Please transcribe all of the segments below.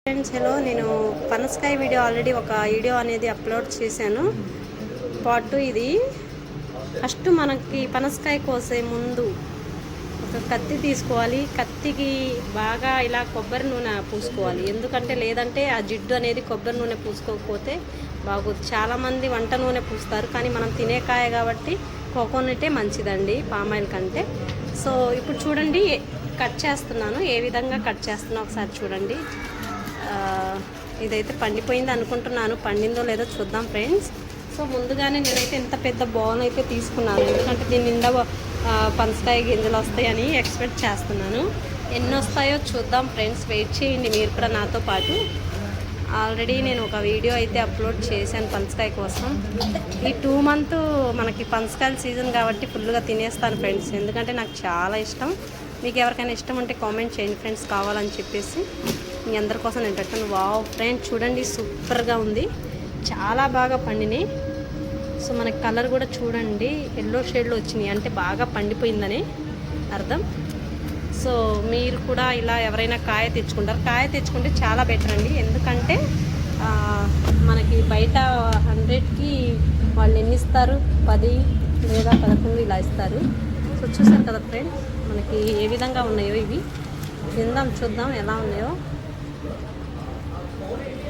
Friends hello, నేను పనసకాయ video already ఒక వీడియో అనేది అప్లోడ్ చేశాను. పార్ట్ 2 ఇది. ఫస్ట్ మనకి పనసకాయ కోసే ముందు ఒక కత్తి తీసుకోవాలి. కత్తికి బాగా ఇలా కొబ్బరి నూనె పూసుకోవాలి. ఎందుకంటే లేదంటే ఆ జిడ్డు అనేది కొబ్బరి నూనె పూసుకోకపోతే బాగోదు. చాలామంది వంట నూనె పూస్తారు, కానీ మనం తినే కాయ కాబట్టి కోకోనటే మంచిదండి పామాయిల్ కంటే. సో ఇప్పుడు చూడండి కట్ చేస్తున్నాను. ఏ విధంగా కట్ చేస్తున్నా ఒకసారి చూడండి. ఇదైతే పండిపోయింది అనుకుంటున్నాను, పండిందో లేదో చూద్దాం ఫ్రెండ్స్. సో ముందుగానే నేనైతే ఇంత పెద్ద బౌల్ అయితే తీసుకున్నాను, ఎందుకంటే దీని నిండా పనసకాయ గింజలు వస్తాయని ఎక్స్పెక్ట్ చేస్తున్నాను. ఎన్ని వస్తాయో చూద్దాం ఫ్రెండ్స్, వెయిట్ చేయండి మీరు కూడా నాతో పాటు. ఆల్రెడీ నేను ఒక వీడియో అయితే అప్లోడ్ చేశాను పనసకాయ కోసం. ఈ 2 మంత్ మనకి పనసకాయల సీజన్ కాబట్టి ఫుల్గా తినేస్తాను ఫ్రెండ్స్, ఎందుకంటే నాకు చాలా ఇష్టం. మీకు ఎవరికైనా ఇష్టం ఉంటే కామెంట్ చేయండి ఫ్రెండ్స్, కావాలని చెప్పేసి మీ అందరి కోసం నేను పెట్టాను. వావ్ ఫ్రెండ్స్ చూడండి, సూపర్గా ఉంది, చాలా బాగా పండినాయి. సో మనకి కలర్ కూడా చూడండి ఎల్లో షేడ్లో వచ్చినాయి, అంటే బాగా పండిపోయిందని అర్థం. సో మీరు కూడా ఇలా ఎవరైనా కాయ తెచ్చుకుంటారు, కాయ తెచ్చుకుంటే చాలా బెటర్ అండి. ఎందుకంటే మనకి బయట 100కి వాళ్ళు ఎన్ని ఇస్తారు, 10 లేదా 11 ఇలా ఇస్తారు. సో చూసారు కదా ఫ్రెండ్స్, మనకి ఏ విధంగా ఉన్నాయో ఇవి. తిందాం, చూద్దాం ఎలా ఉన్నాయో.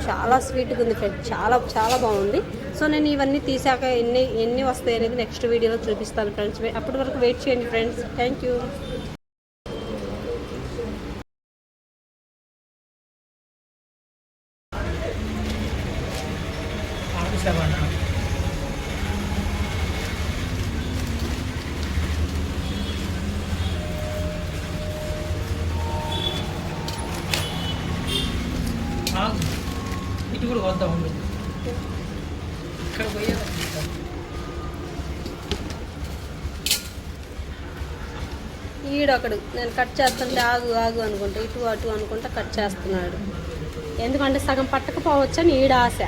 చాలా స్వీట్గా ఉంది ఫ్రెండ్స్, చాలా చాలా బాగుంది. సో నేను ఇవన్నీ తీసాక ఎన్ని వస్తాయి అనేది నెక్స్ట్ వీడియోలో చూపిస్తాను ఫ్రెండ్స్. అప్పటి వరకు వెయిట్ చేయండి ఫ్రెండ్స్. Thank you. ఇటు కూడా వద్దాం ఉండు, ఇక్కడ పోయేది. ఈడొకడు నేను కట్ చేస్తుంటే ఆగు ఆగు అనుకుంటా, ఇటు అటు అనుకుంటా కట్ చేస్తున్నాడు. ఎందుకంటే సగం పట్టకపోవచ్చని ఈడ ఆశ.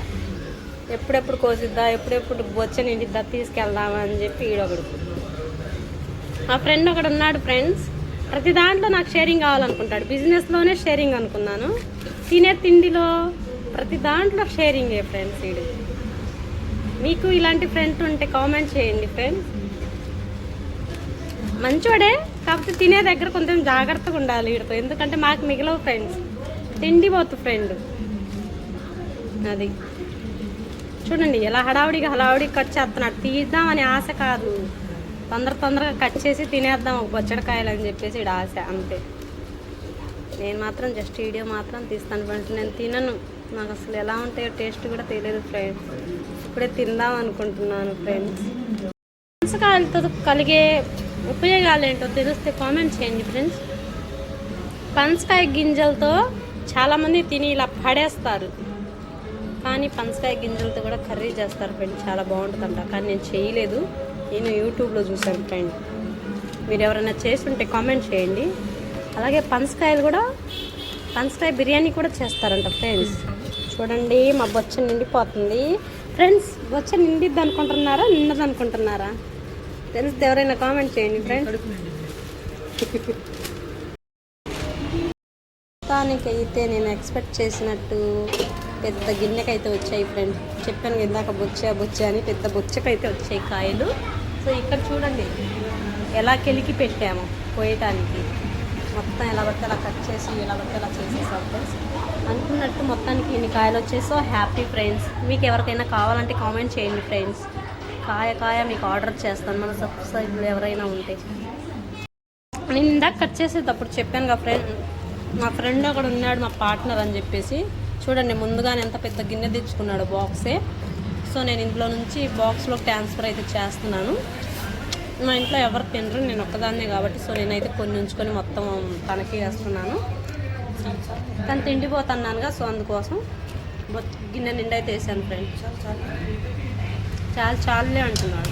ఎప్పుడెప్పుడు కోసిద్దా, ఎప్పుడెప్పుడు బొచ్చని ఇంటిద్దా, తీసుకెళ్దామా అని చెప్పి ఈడొకడు. మా ఫ్రెండ్ ఒకడు ఉన్నాడు ఫ్రెండ్స్, ప్రతి దాంట్లో నాకు షేరింగ్ కావాలనుకుంటాడు. బిజినెస్లోనే షేరింగ్ అనుకున్నాను, తినే తిండిలో ప్రతి దాంట్లో షేరింగే ఫ్రెండ్స్. వీడు మీకు ఇలాంటి ఫ్రెండ్ ఉంటే కామెంట్ చేయండి ఫ్రెండ్స్. మంచోడే, కాకపోతే తినే దగ్గర కొంచెం జాగ్రత్తగా ఉండాలి వీడితో, ఎందుకంటే మాకు మిగిలవు ఫ్రెండ్స్, తిండి పోతు ఫ్రెండ్ అది. చూడండి ఎలా హడావుడిగా కట్ చేస్తున్నాడు. తీద్దామని ఆశ కాదు, తొందరగా కట్ చేసి తినేద్దాం ఒక బొచ్చడికాయలు అని చెప్పేసి వీడు ఆశ, అంతే. నేను మాత్రం జస్ట్ వీడియో మాత్రం తీస్తాను ఫ్రెండ్స్. నేను తినను, నాకు అసలు ఎలా ఉంటాయో టేస్ట్ కూడా తెలియదు ఫ్రెండ్స్. ఇప్పుడే తిందాం అనుకుంటున్నాను ఫ్రెండ్స్. పనసకాయలతో కలిగే ఉపయోగాలు ఏంటో తెలిస్తే కామెంట్ చేయండి ఫ్రెండ్స్. పనసకాయ గింజలతో చాలామంది తిని ఇలా పడేస్తారు, కానీ పనసకాయ గింజలతో కూడా కర్రీ చేస్తారు ఫ్రెండ్స్, చాలా బాగుంటుందంట. కానీ నేను చేయలేదు, నేను యూట్యూబ్లో చూశాను ఫ్రెండ్. మీరు ఎవరైనా చేస్తుంటే కామెంట్ చేయండి. అలాగే పనసకాయ బిర్యానీ కూడా చేస్తారంట ఫ్రెండ్స్. చూడండి మా బొచ్చ నిండిపోతుంది ఫ్రెండ్స్. బొచ్చ నిండిద్ది అనుకుంటున్నారా, నిండదు అనుకుంటున్నారా తెలిస్తే ఎవరైనా కామెంట్ చేయండి ఫ్రెండ్స్. మొత్తానికైతే నేను ఎక్స్పెక్ట్ చేసినట్టు పెద్ద గిన్నెకైతే వచ్చాయి ఫ్రెండ్స్. చెప్పాను ఇందాక బొచ్చ అని, పెద్ద బొచ్చకైతే వచ్చాయి కాయలు. సో ఇక్కడ చూడండి ఎలా కెలికి పెట్టాము కోయటానికి. మొత్తం ఎలా పడితే అలా కట్ చేసి, ఎలా పడితే అలా చేసేసాం ఫ్రెండ్స్. అనుకున్నట్టు మొత్తానికి ఇన్ని కాయలు వచ్చేసో హ్యాపీ ఫ్రెండ్స్. మీకు ఎవరికైనా కావాలంటే కామెంట్ చేయండి ఫ్రెండ్స్. కాయ మీకు ఆర్డర్ చేస్తాను, మన సబ్స్క్రైబర్లు ఎవరైనా ఉంటే. నేను ఇందాక కట్ చేసేటప్పుడు చెప్పాను కదా ఫ్రెండ్, మా ఫ్రెండ్ ఒకడు ఉన్నాడు మా పార్ట్నర్ అని చెప్పేసి. చూడండి ముందుగానే ఎంత పెద్ద గిన్నె తెచ్చుకున్నాడు, బాక్సే. సో నేను ఇంట్లో నుంచి బాక్స్లో ట్రాన్స్ఫర్ అయితే చేస్తున్నాను. మా ఇంట్లో ఎవరు తినరు, నేను ఒక్కదాన్నే కాబట్టి. సో నేనైతే కొన్ని ఉంచుకొని మొత్తం తనకి వేస్తున్నాను. తను తిండిపోతున్నానుగా, సో అందుకోసం గిన్నె నిండా అయితే వేసాను ఫ్రెండ్. చాలులే అంటున్నాడు.